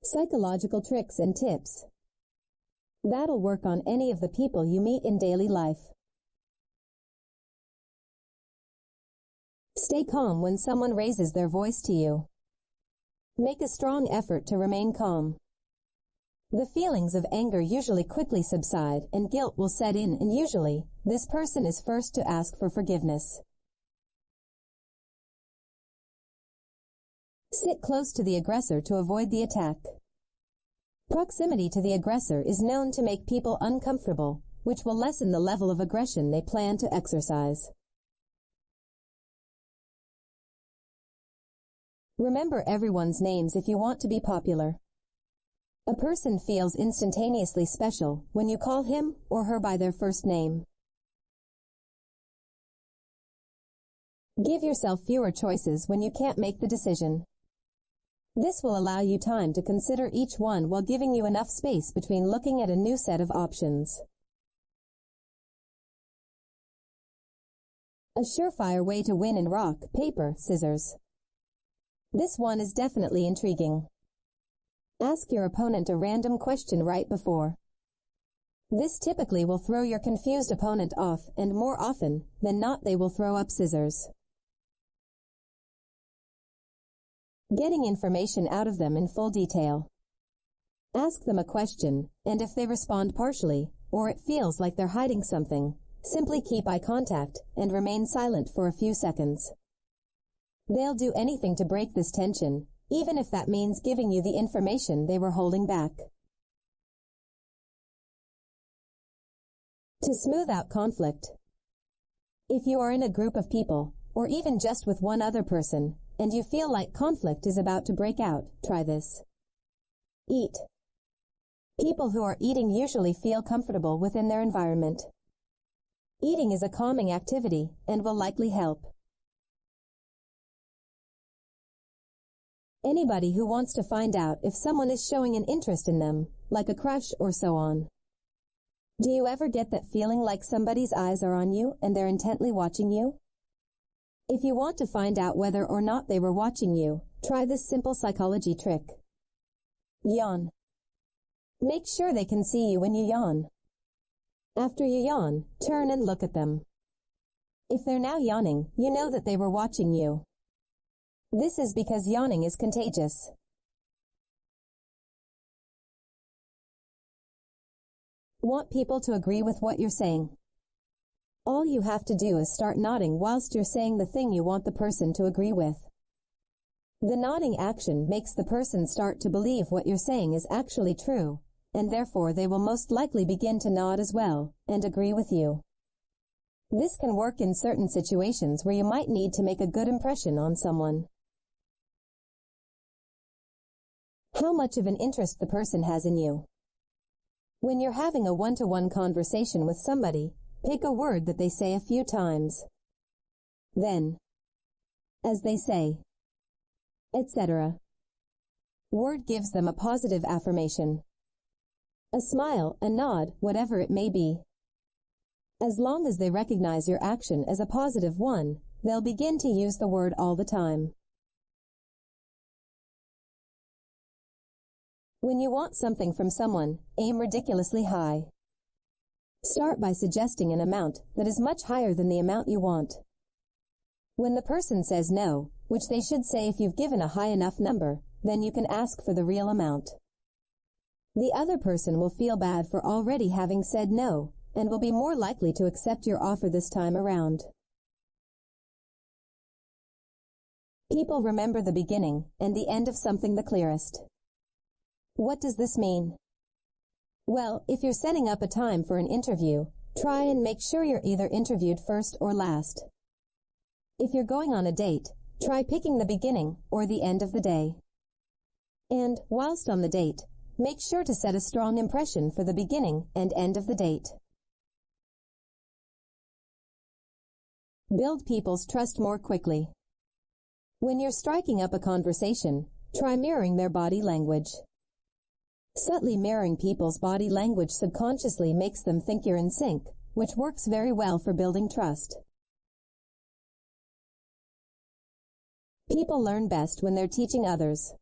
Psychological tricks and tips. That'll work on any of the people you meet in daily life. Stay calm when someone raises their voice to you. Make a strong effort to remain calm. The feelings of anger usually quickly subside and guilt will set in, and usually, this person is first to ask for forgiveness. Sit close to the aggressor to avoid the attack. Proximity to the aggressor is known to make people uncomfortable, which will lessen the level of aggression they plan to exercise. Remember everyone's names if you want to be popular. A person feels instantaneously special when you call him or her by their first name. Give yourself fewer choices when you can't make the decision. This will allow you time to consider each one while giving you enough space between looking at a new set of options. A surefire way to win in rock, paper, scissors. This one is definitely intriguing. Ask your opponent a random question right before. This typically will throw your confused opponent off, and more often than not they will throw up scissors. Getting information out of them in full detail. Ask them a question, and if they respond partially, or it feels like they're hiding something, simply keep eye contact and remain silent for a few seconds. They'll do anything to break this tension, even if that means giving you the information they were holding back. To smooth out conflict. If you are in a group of people, or even just with one other person, and you feel like conflict is about to break out, try this. Eat. People who are eating usually feel comfortable within their environment. Eating is a calming activity and will likely help. Anybody who wants to find out if someone is showing an interest in them, like a crush or so on. Do you ever get that feeling like somebody's eyes are on you and they're intently watching you? If you want to find out whether or not they were watching you, try this simple psychology trick. Yawn. Make sure they can see you when you yawn. After you yawn, turn and look at them. If they're now yawning, you know that they were watching you. This is because yawning is contagious. Want people to agree with what you're saying? All you have to do is start nodding whilst you're saying the thing you want the person to agree with. The nodding action makes the person start to believe what you're saying is actually true, and therefore they will most likely begin to nod as well, and agree with you. This can work in certain situations where you might need to make a good impression on someone. How much of an interest the person has in you. When you're having a one-to-one conversation with somebody, pick a word that they say a few times. Then, as they say, etc. Word gives them a positive affirmation. A smile, a nod, whatever it may be. As long as they recognize your action as a positive one, they'll begin to use the word all the time. When you want something from someone, aim ridiculously high. Start by suggesting an amount that is much higher than the amount you want. When the person says no, which they should say if you've given a high enough number, then you can ask for the real amount. The other person will feel bad for already having said no, and will be more likely to accept your offer this time around. People remember the beginning and the end of something the clearest. What does this mean? Well, if you're setting up a time for an interview, try and make sure you're either interviewed first or last. If you're going on a date, try picking the beginning or the end of the day. And, whilst on the date, make sure to set a strong impression for the beginning and end of the date. Build people's trust more quickly. When you're striking up a conversation, try mirroring their body language. Subtly mirroring people's body language subconsciously makes them think you're in sync, which works very well for building trust. People learn best when they're teaching others.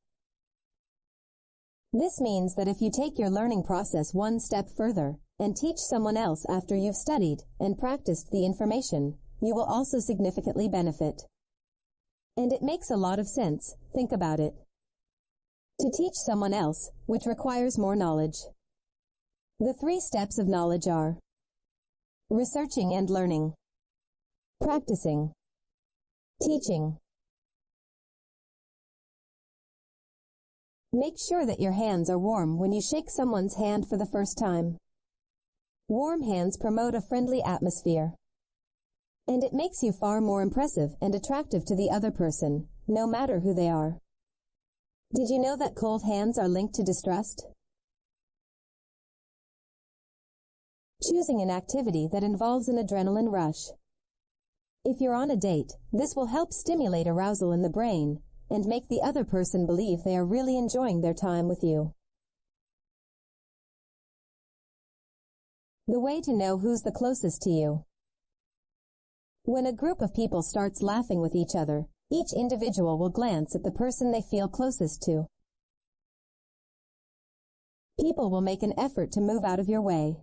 This means that if you take your learning process one step further and teach someone else after you've studied and practiced the information, you will also significantly benefit. And it makes a lot of sense, think about it. To teach someone else, which requires more knowledge. The 3 steps of knowledge are researching and learning, practicing, teaching. Make sure that your hands are warm when you shake someone's hand for the first time. Warm hands promote a friendly atmosphere. And it makes you far more impressive and attractive to the other person, no matter who they are. Did you know that cold hands are linked to distrust? Choosing an activity that involves an adrenaline rush. If you're on a date, this will help stimulate arousal in the brain and make the other person believe they are really enjoying their time with you. The way to know who's the closest to you. When a group of people starts laughing with each other, each individual will glance at the person they feel closest to. People will make an effort to move out of your way.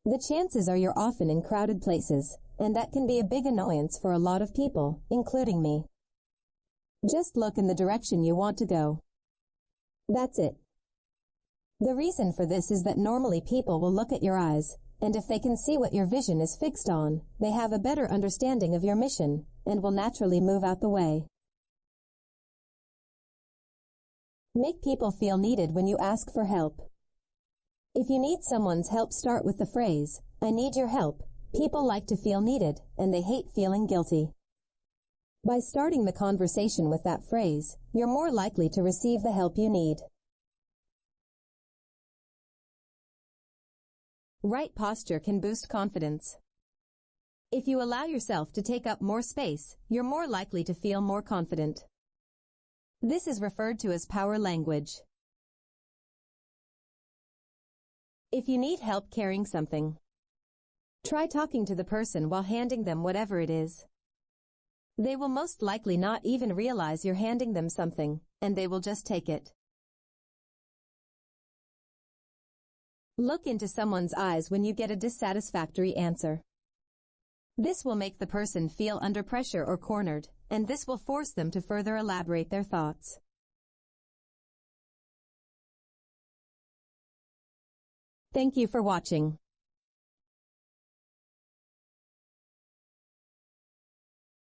The chances are you're often in crowded places, and that can be a big annoyance for a lot of people, including me. Just look in the direction you want to go. That's it. The reason for this is that normally people will look at your eyes, and if they can see what your vision is fixed on, they have a better understanding of your mission, and will naturally move out the way. Make people feel needed when you ask for help. If you need someone's help, start with the phrase, "I need your help." People like to feel needed, and they hate feeling guilty. By starting the conversation with that phrase, you're more likely to receive the help you need. Right posture can boost confidence. If you allow yourself to take up more space, you're more likely to feel more confident. This is referred to as power language. If you need help carrying something, try talking to the person while handing them whatever it is. They will most likely not even realize you're handing them something, and they will just take it. Look into someone's eyes when you get a dissatisfactory answer. This will make the person feel under pressure or cornered, and this will force them to further elaborate their thoughts. Thank you for watching.